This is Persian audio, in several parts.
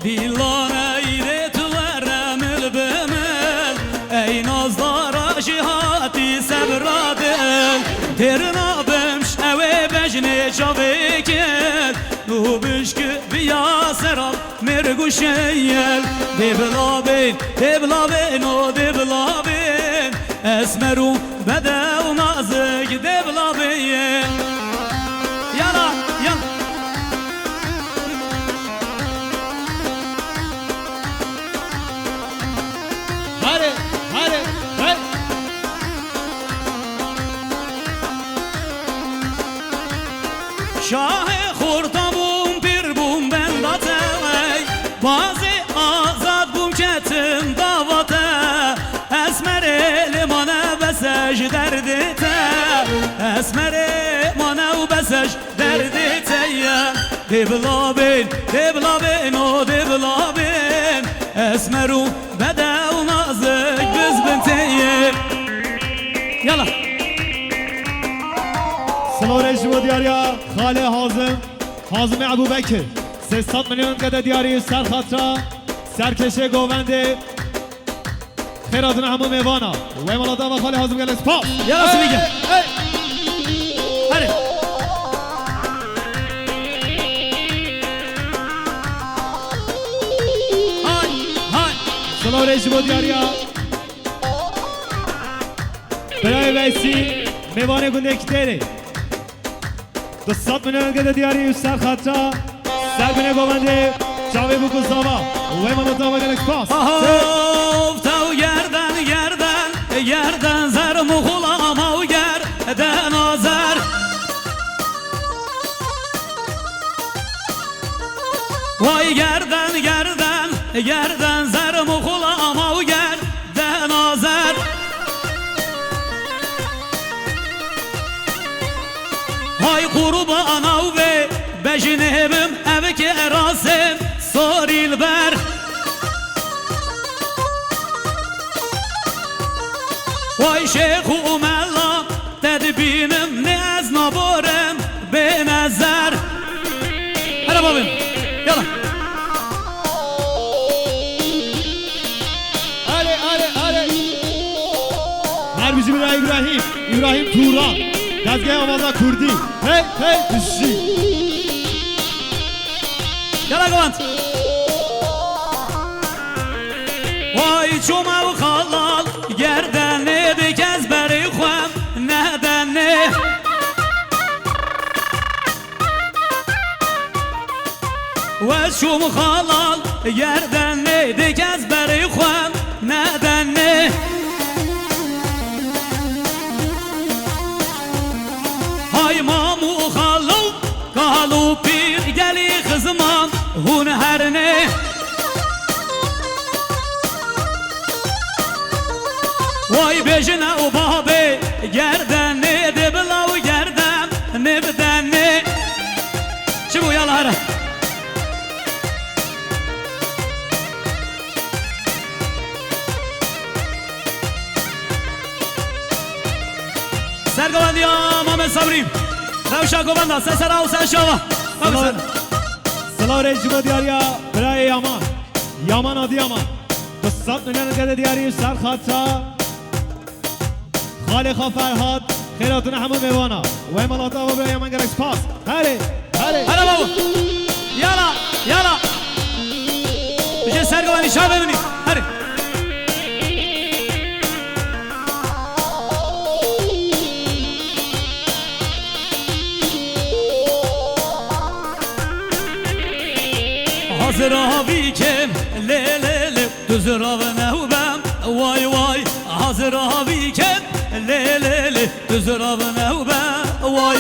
دیلانه ایده تو ورمل بمل ای نازدارا جهاتی سبرادل ترنا بمش اوه بجنه جاوه کل نو بشک بیا سرام مرگو شیل دبلابین و دبلابین اسمرو بده و نازک دبلابین یالا یالا هره هره هره شاه خورتابوم پیر بوم ben datay bazı azad bum ketim davata esmer limana besaj derdite esmer limana besaj derdite ya deblabin o deblabin esmeru bedev nazik biz bintiye yala سلام شما دیاریا خاله حازم ابو بکر 300 میلیون قده دیاری سر خاطرا سرکشه گوونده خیراتون همون میوانا و ایمالاتا و خاله حازم گل اسپاس یلا سمیگه هره سلام شما دیاریا برای ویسی میوانه گنده کتیره 200 میلیون قده دیاری سر خاطرا سر بینه گوونده جاوی بکن ساوا و ایمالاتا و گل اسپاس تو گردن زر مغلام و گردن آزر وای گردن زر مغلام و گردن آزر های قربانا و بجنبم اوک راسم ساریل بر وای شیخ و ملا تدبینم نه از نبارم به نظر هلا بابیم یلا آره هر بیشی برای ابراهیم توران دزگاه آوازا کردی هی بشی یلا گوانت وای چوما و خالال گردنه بکز بری خوام ندنه و چوم خالال گردنه بکز بری خوام ندنه های مامو خالو پیر گلی خزمان هون هرنه وای بجنه و بابه گردنه دبلا و گردن نبدنه چی بو یالا هره سرگوندی ها محمد صبری روشا گووندا سسرا و سرشاوا سلام رجب دیاریا برای یامان آدی یامان 200 میلیون قده دیاری سر خاطرا خالقا فرهاد خیراتون همون میوانا و ایمالاتا و برای یامان گرکس پاس هره بابا یالا بجه سرگوندی شا ببینی هره حاضر کم لیلی دوزر آو نهوبم وای حاضر کم لیلی دوزر آو نهوبم وای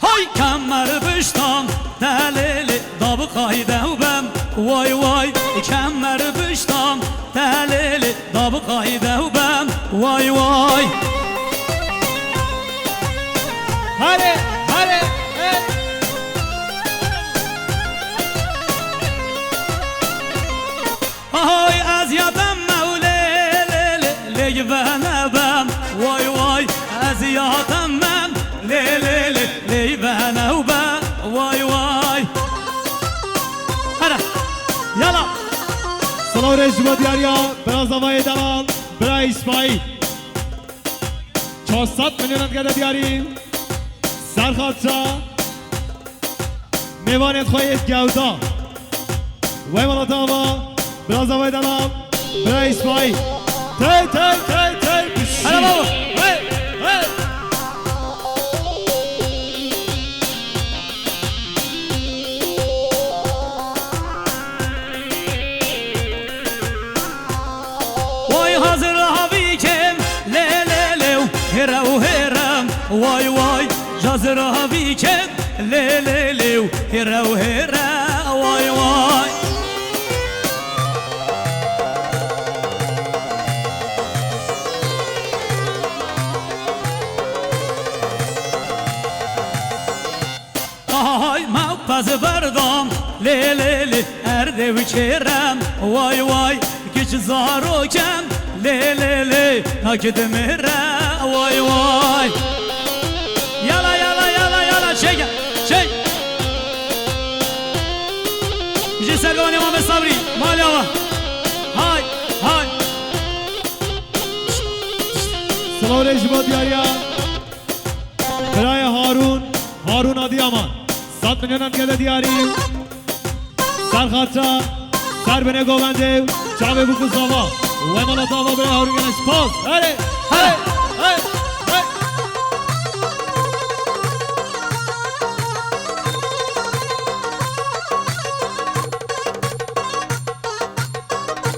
های کمر بشتم دلیلی داب قایده بم وای کمر بشتم دلیلی داب قایده بم وای هره آهای از یادم لی بنبم وای وای ازیاتم من لی بنبم وای وای هره یالا سلام رجب دیاریا براز آوای دلال برای اسماعیل 400 میلیون گده دیاریم سرخاطرا میوانت خواهید گودا وی مالاتا با براز آوای دلال برای اسماعیل تی هره بابا حاضر هاوی کم لیو هرم وای وای حاضر هاوی کم لیو هرم وای وای آهای ما پس بردم لی ارده و کرم وای وای کچ زارو کم لی ناکد مهره وای وای یالا چه میشه سرگان امام صبری مالی آوا های سلام رجب دیاریا برای هارون آدیامان 100 میلیون گده دیاریم سرخاطرا سر بنه گوونده چاوه بکو زاوا و مالاتا با برای هارون گنش پاس هره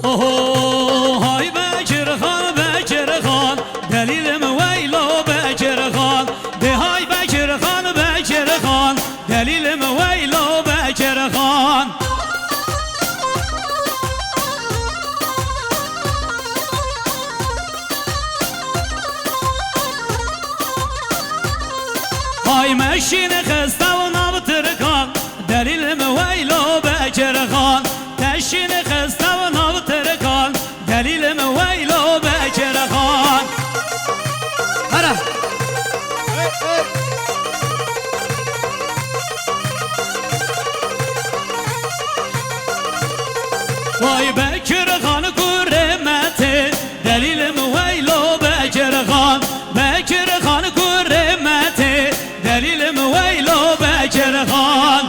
های بکر خان دلیلم ویلو بکر خان ده های بکر خان دلیلم ویلو بکر خان های مشین خسته و نابترکان دلیلم ویلو بکر خان تشین خسته و نابترکان دلیلم ویلو بکر خان هره وای بکر خان کرمته دلیلم ویلو بکر خان بکر خان کرمته دلیلم ویلو بکر خان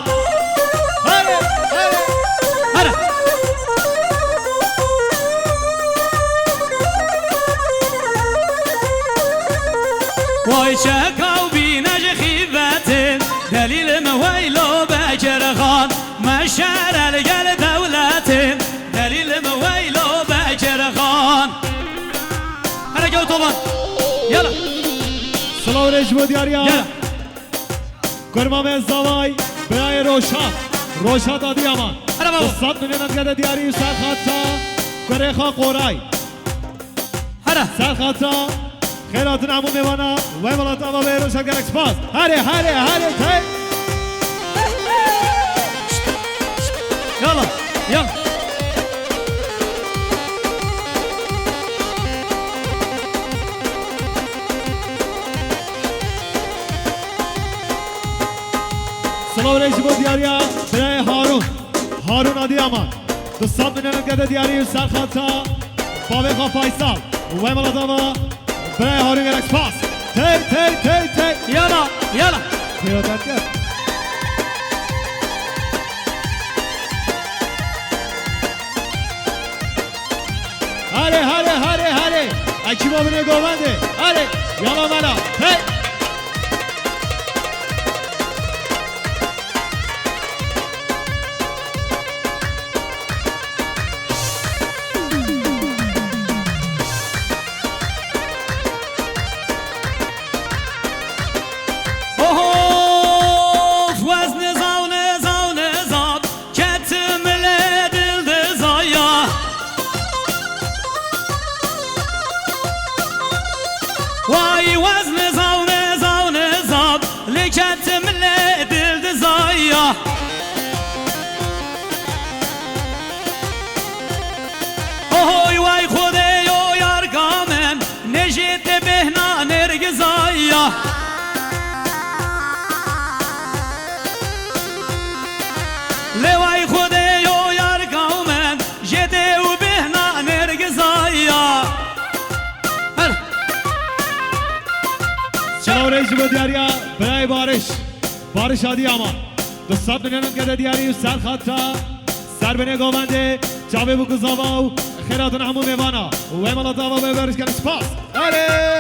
هره وای چکاو بینج خیبته دلیلم ویلو بکر خان مشهر الگل دولته دلیلم ویلو بکر خان هره گو توبان یالا سلام رجب دیاریا یالا کرمام زوای برای روشاد آدیامان هره بابا 100 میلیون گده دیاری سرخاطرا کرخا قورای سرخاطرا خیراتون عمو میوانا و مالاتا با برای روشاد گنش پاس هره تی يلا سلام رجب دیاریا برای هارون آدیامان 200 میلیون گده دیاری سرخاطرا بابا فایسال و مالاتا با برای هارون گنش پاس تی يلا خیراتت کرد هره اکی با بینه گوونده هره یالا ملا هی وای وزن زاونه لوای خودی و یار قومن جده و بهنا نرگزایا چلاو رئیس جبو دیاریا برای بارش آدی اما 200 میلیون گده دیاری و سر خطا سر بینه گوونده جاوه بو گزاوا و خیراتون همون میوانا و ایمالا داوا به برش کنی سپاس آره